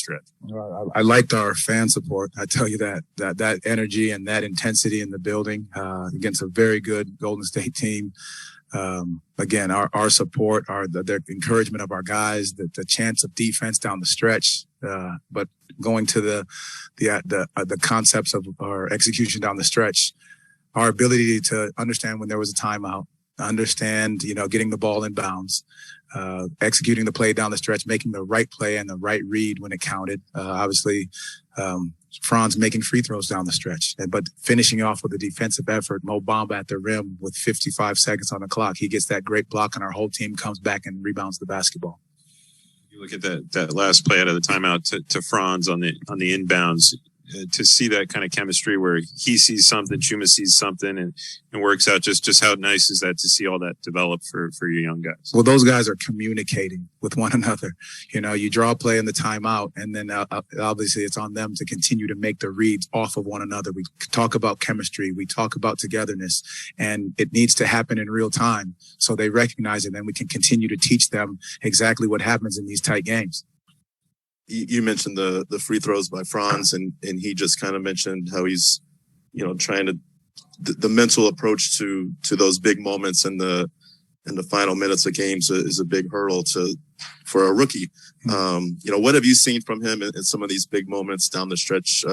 stretch? I liked our fan support. I tell you that energy and that intensity in the building against a very good Golden State team. Again, our support, the encouragement of our guys, the chance of defense down the stretch. But going to the concepts of our execution down the stretch, our ability to understand when there was a timeout, understand, getting the ball in bounds, executing the play down the stretch, making the right play and the right read when it counted. Obviously, Franz making free throws down the stretch, but finishing off with a defensive effort. Mo Bamba at the rim with 55 seconds on the clock. He gets that great block, and our whole team comes back and rebounds the basketball. You look at that last play out of the timeout to Franz on the inbounds. To see that kind of chemistry where he sees something, Chuma sees something, and works out. Just how nice is that to see all that develop for your young guys? Well, those guys are communicating with one another. You draw a play in the timeout, and then obviously it's on them to continue to make the reads off of one another. We talk about chemistry, we talk about togetherness, and it needs to happen in real time so they recognize it, and we can continue to teach them exactly what happens in these tight games. You mentioned the free throws by Franz, and he just kind of mentioned how he's, trying to the mental approach to those big moments in the final minutes of games is a big hurdle for a rookie. What have you seen from him in some of these big moments down the stretch,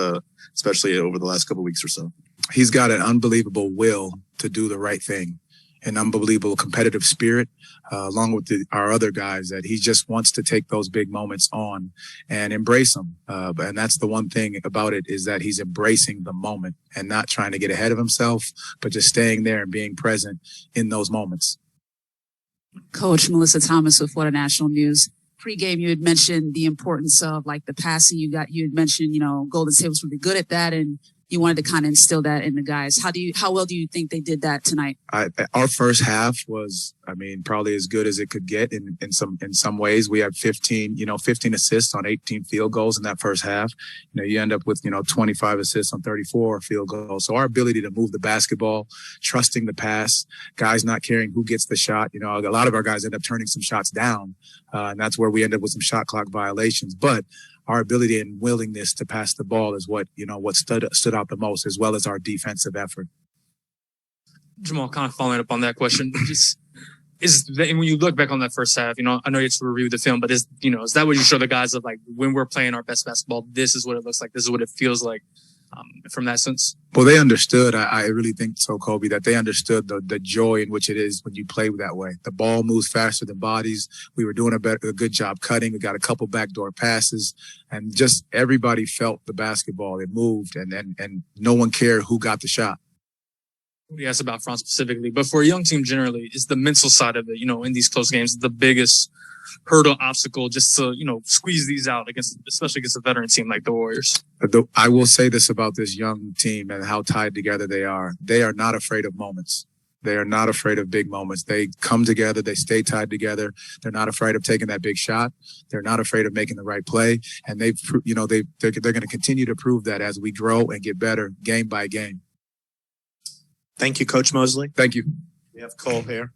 especially over the last couple of weeks or so? He's got an unbelievable will to do the right thing, an unbelievable competitive spirit, along with our other guys, that he just wants to take those big moments on and embrace them. And that's the one thing about it, is that he's embracing the moment and not trying to get ahead of himself, but just staying there and being present in those moments. Coach Melissa Thomas with Florida National News. Pre-game, you had mentioned the importance of the passing. You had mentioned, Golden State was really good at that, and you wanted to kind of instill that in the guys. How well do you think they did that tonight? Our first half was, probably as good as it could get in some ways. We had 15 assists on 18 field goals in that first half. You end up with, 25 assists on 34 field goals. So our ability to move the basketball, trusting the pass, guys not caring who gets the shot. A lot of our guys end up turning some shots down, and that's where we end up with some shot clock violations. But our ability and willingness to pass the ball is what stood out the most, as well as our defensive effort. Jamahl, kind of following up on that question, when you look back on that first half, I know you have to review the film, but is that what you show the guys of, when we're playing our best basketball, this is what it looks like, this is what it feels like, from that sense? Well, they understood. I really think so, Kobe, that they understood the joy in which it is when you play that way. The ball moves faster than bodies. We were doing a good job cutting. We got a couple backdoor passes, and just everybody felt the basketball. It moved, and no one cared who got the shot. We asked about Franz specifically, but for a young team generally, is the mental side of it, in these close games, the biggest hurdle, obstacle, just to, squeeze these out especially against a veteran team like the Warriors? I will say this about this young team and how tied together they are. They are not afraid of moments. They are not afraid of big moments. They come together. They stay tied together. They're not afraid of taking that big shot. They're not afraid of making the right play. And they're going to continue to prove that as we grow and get better game by game. Thank you, Coach Mosley. Thank you. We have Cole here.